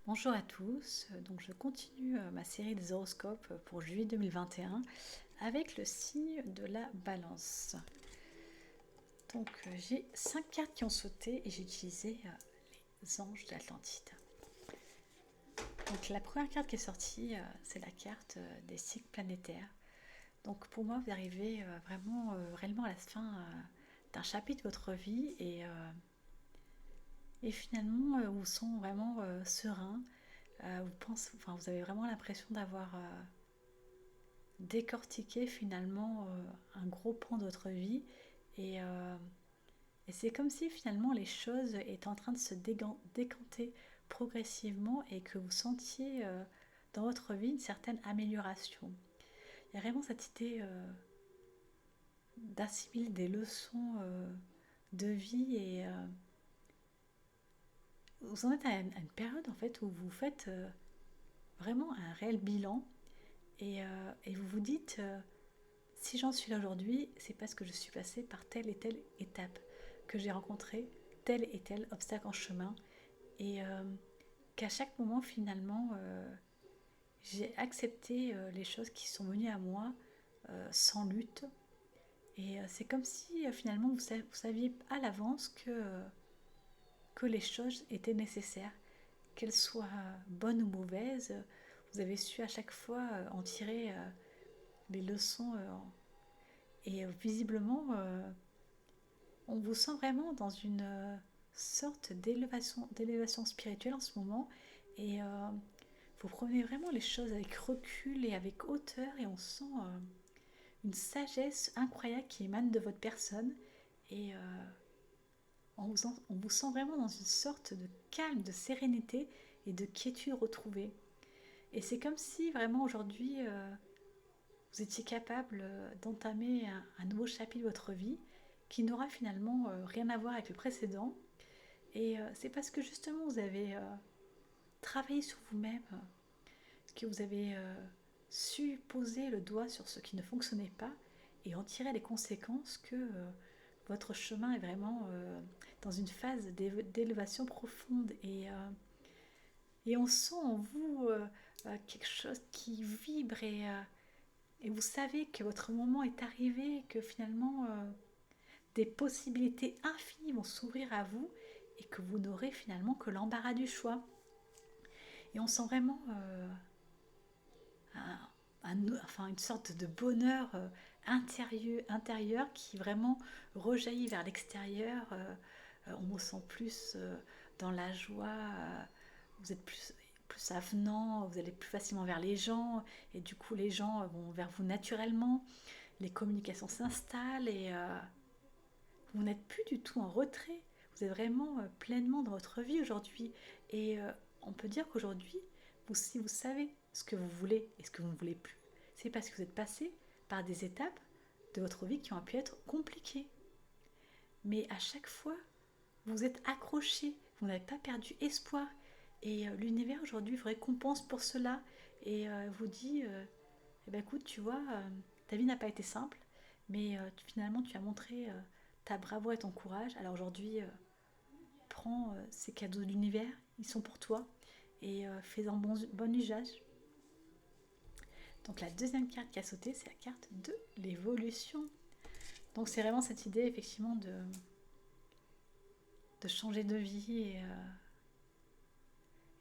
Bonjour à tous, donc je continue ma série des horoscopes pour juillet 2021 avec le signe de la balance. Donc j'ai 5 cartes qui ont sauté et j'ai utilisé les anges d'Atlantide. Donc la première carte qui est sortie, c'est la carte des cycles planétaires. Donc pour moi, vous arrivez vraiment réellement à la fin d'un chapitre de votre vie et finalement vous sentez vraiment serein. Vous avez vraiment l'impression d'avoir décortiqué finalement un gros pan de votre vie et, euh, et c'est comme si finalement les choses étaient en train de se décanter progressivement et que vous sentiez dans votre vie une certaine amélioration. Il y a vraiment cette idée d'assimiler des leçons de vie et vous en êtes à une période en fait où vous faites vraiment un réel bilan et vous vous dites si j'en suis là aujourd'hui, c'est parce que je suis passée par telle et telle étape, que j'ai rencontré tel et tel obstacle en chemin, et qu'à chaque moment finalement, j'ai accepté les choses qui sont venues à moi sans lutte. Et c'est comme si finalement vous saviez à l'avance que les choses étaient nécessaires, qu'elles soient bonnes ou mauvaises. Vous avez su à chaque fois en tirer les leçons et visiblement on vous sent vraiment dans une sorte d'élévation spirituelle en ce moment et vous prenez vraiment les choses avec recul et avec hauteur et on sent une sagesse incroyable qui émane de votre personne et on vous sent vraiment dans une sorte de calme, de sérénité et de quiétude retrouvée. Et c'est comme si vraiment aujourd'hui vous étiez capable d'entamer un nouveau chapitre de votre vie qui n'aura finalement rien à voir avec le précédent. Et c'est parce que justement vous avez travaillé sur vous-même, que vous avez su poser le doigt sur ce qui ne fonctionnait pas et en tirer les conséquences que votre chemin est vraiment dans une phase d'élévation profonde et on sent en vous quelque chose qui vibre et vous savez que votre moment est arrivé, que finalement des possibilités infinies vont s'ouvrir à vous et que vous n'aurez finalement que l'embarras du choix. Et on sent vraiment une sorte de bonheur intérieur qui vraiment rejaillit vers l'extérieur. On vous sent plus dans la joie, vous êtes plus avenant, vous allez plus facilement vers les gens et du coup les gens vont vers vous naturellement, les communications s'installent et vous n'êtes plus du tout en retrait, vous êtes vraiment pleinement dans votre vie aujourd'hui et on peut dire qu'aujourd'hui, si vous savez ce que vous voulez et ce que vous ne voulez plus, c'est parce que vous êtes passé par des étapes de votre vie qui ont pu être compliquées. Mais à chaque fois, vous êtes accroché, vous n'avez pas perdu espoir. Et l'univers aujourd'hui vous récompense pour cela et vous dit eh ben, écoute, tu vois, ta vie n'a pas été simple, mais finalement tu as montré ta bravoure et ton courage. Alors aujourd'hui, prends ces cadeaux de l'univers, ils sont pour toi et fais-en bon usage. Donc la deuxième carte qui a sauté, c'est la carte de l'évolution. Donc c'est vraiment cette idée effectivement de changer de vie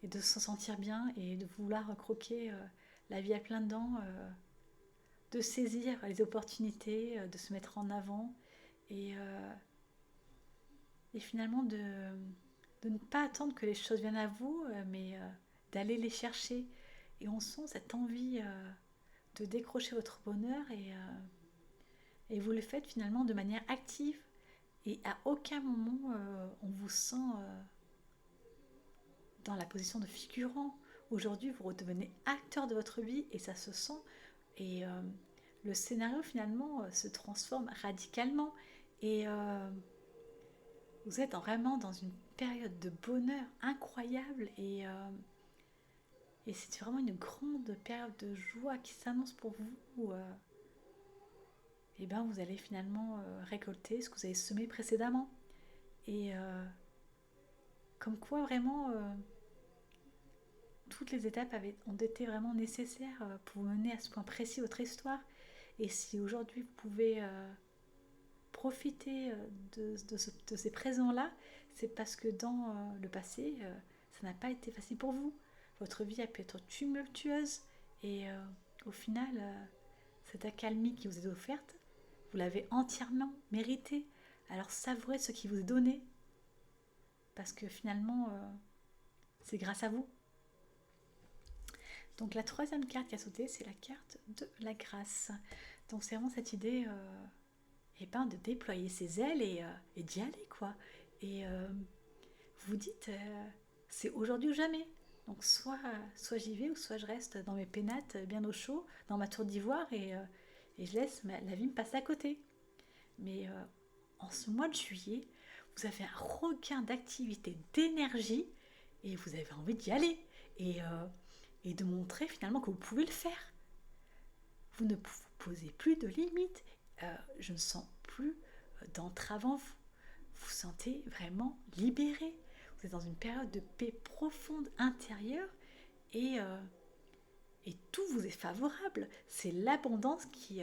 et de se sentir bien et de vouloir croquer la vie à plein dents, de saisir les opportunités, de se mettre en avant et finalement de ne pas attendre que les choses viennent à vous, mais d'aller les chercher. Et on sent cette envie de décrocher votre bonheur et vous le faites finalement de manière active et à aucun moment on vous sent dans la position de figurant. Aujourd'hui, vous redevenez acteur de votre vie et ça se sent. Et le scénario finalement se transforme radicalement. Et vous êtes vraiment dans une période de bonheur incroyable et c'est vraiment une grande période de joie qui s'annonce pour vous où et ben, vous allez finalement récolter ce que vous avez semé précédemment. Et comme quoi vraiment toutes les étapes ont été vraiment nécessaires pour mener à ce point précis votre histoire. Et si aujourd'hui vous pouvez profiter de ces présents-là, c'est parce que dans le passé, ça n'a pas été facile pour vous. Votre vie a pu être tumultueuse et au final, cette accalmie qui vous est offerte, vous l'avez entièrement méritée. Alors savourez ce qui vous est donné parce que finalement, c'est grâce à vous. Donc la troisième carte qui a sauté, c'est la carte de la grâce. Donc c'est vraiment cette idée de déployer ses ailes et d'y aller, quoi. Et vous dites, c'est aujourd'hui ou jamais. Donc soit j'y vais ou soit je reste dans mes pénates bien au chaud, dans ma tour d'ivoire et je laisse la vie me passer à côté. Mais en ce mois de juillet, vous avez un regain d'activité, d'énergie et vous avez envie d'y aller et de montrer finalement que vous pouvez le faire. Vous ne vous posez plus de limites. Je ne sens plus d'entrave en vous. Vous vous sentez vraiment libéré. Vous êtes dans une période de paix profonde intérieure et tout vous est favorable. C'est l'abondance qui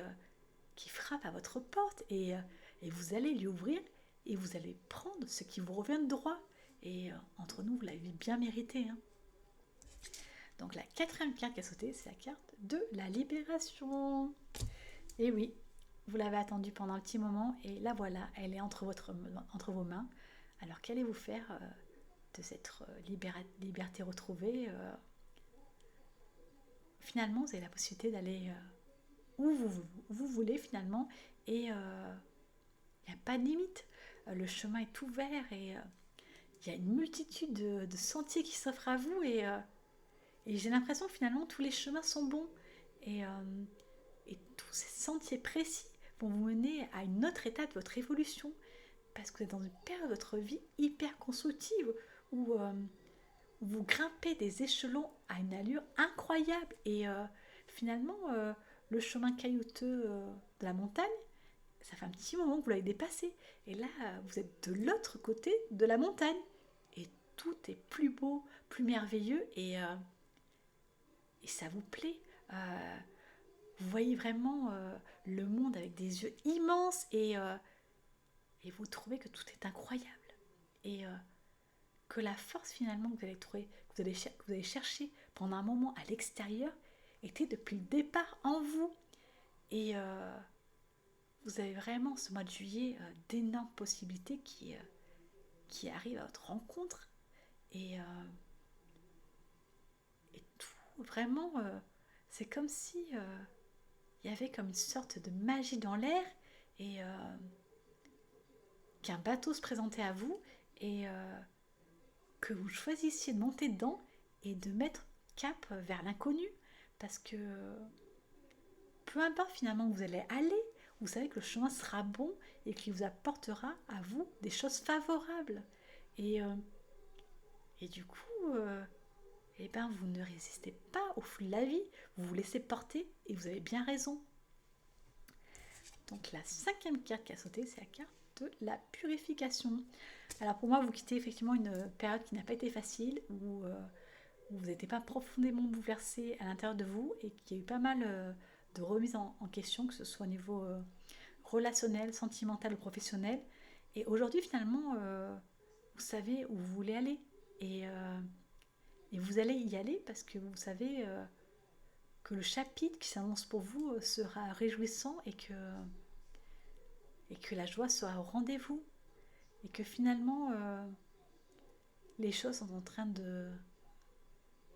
frappe à votre porte et vous allez lui ouvrir et vous allez prendre ce qui vous revient de droit. Et entre nous, vous l'avez bien mérité. Hein. Donc la quatrième carte qui a sauté, c'est la carte de la libération. Et oui, vous l'avez attendue pendant un petit moment et la voilà, elle est entre vos mains. Alors qu'allez-vous faire de cette liberté retrouvée Finalement, vous avez la possibilité d'aller où vous voulez finalement et il n'y a pas de limite. Le chemin est ouvert et il y a une multitude de sentiers qui s'offrent à vous et j'ai l'impression que finalement tous les chemins sont bons et tous ces sentiers précis vont vous mener à une autre étape de votre évolution parce que vous êtes dans une période de votre vie hyper constructive où vous grimpez des échelons à une allure incroyable et finalement le chemin caillouteux de la montagne, ça fait un petit moment que vous l'avez dépassé et là vous êtes de l'autre côté de la montagne et tout est plus beau, plus merveilleux et ça vous plaît. Vous voyez vraiment le monde avec des yeux immenses et vous trouvez que tout est incroyable et que la force finalement que vous allez trouver, que vous allez chercher pendant un moment à l'extérieur était depuis le départ en vous et vous avez vraiment ce mois de juillet d'énormes possibilités qui arrivent à votre rencontre et tout vraiment c'est comme si il y avait comme une sorte de magie dans l'air et qu'un bateau se présentait à vous et que vous choisissiez de monter dedans et de mettre cap vers l'inconnu parce que peu importe finalement où vous allez aller, vous savez que le chemin sera bon et qu'il vous apportera à vous des choses favorables et du coup vous ne résistez pas au flux de la vie, vous vous laissez porter et vous avez bien raison. Donc la cinquième carte qui a sauté, c'est la carte de la purification. Alors pour moi, vous quittez effectivement une période qui n'a pas été facile, où vous n'étiez pas profondément bouleversé à l'intérieur de vous et qu'il y a eu pas mal de remises en question, que ce soit au niveau relationnel, sentimental ou professionnel. Et aujourd'hui, finalement, vous savez où vous voulez aller. Et vous allez y aller parce que vous savez que le chapitre qui s'annonce pour vous sera réjouissant et que la joie sera au rendez-vous. Et que finalement, les choses sont en train de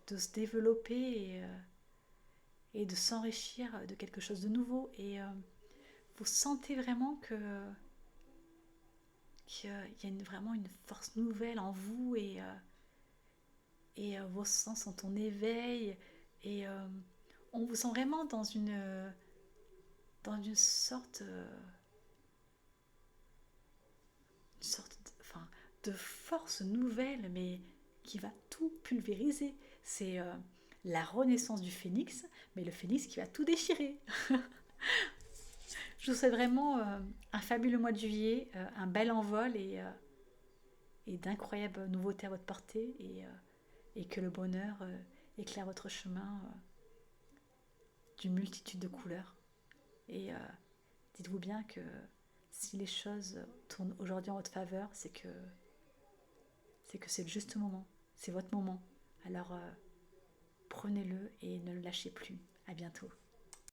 se développer et de s'enrichir de quelque chose de nouveau. Et vous sentez vraiment qu'il y a vraiment une force nouvelle en vous et vos sens sont en éveil et on vous sent vraiment dans une sorte de force nouvelle mais qui va tout pulvériser. C'est la renaissance du phénix, mais le phénix qui va tout déchirer. Je vous souhaite vraiment un fabuleux mois de juillet, un bel envol et d'incroyables nouveautés à votre portée et que le bonheur éclaire votre chemin d'une multitude de couleurs. Et dites-vous bien que si les choses tournent aujourd'hui en votre faveur, c'est que c'est le juste moment, c'est votre moment. Alors prenez-le et ne le lâchez plus. À bientôt.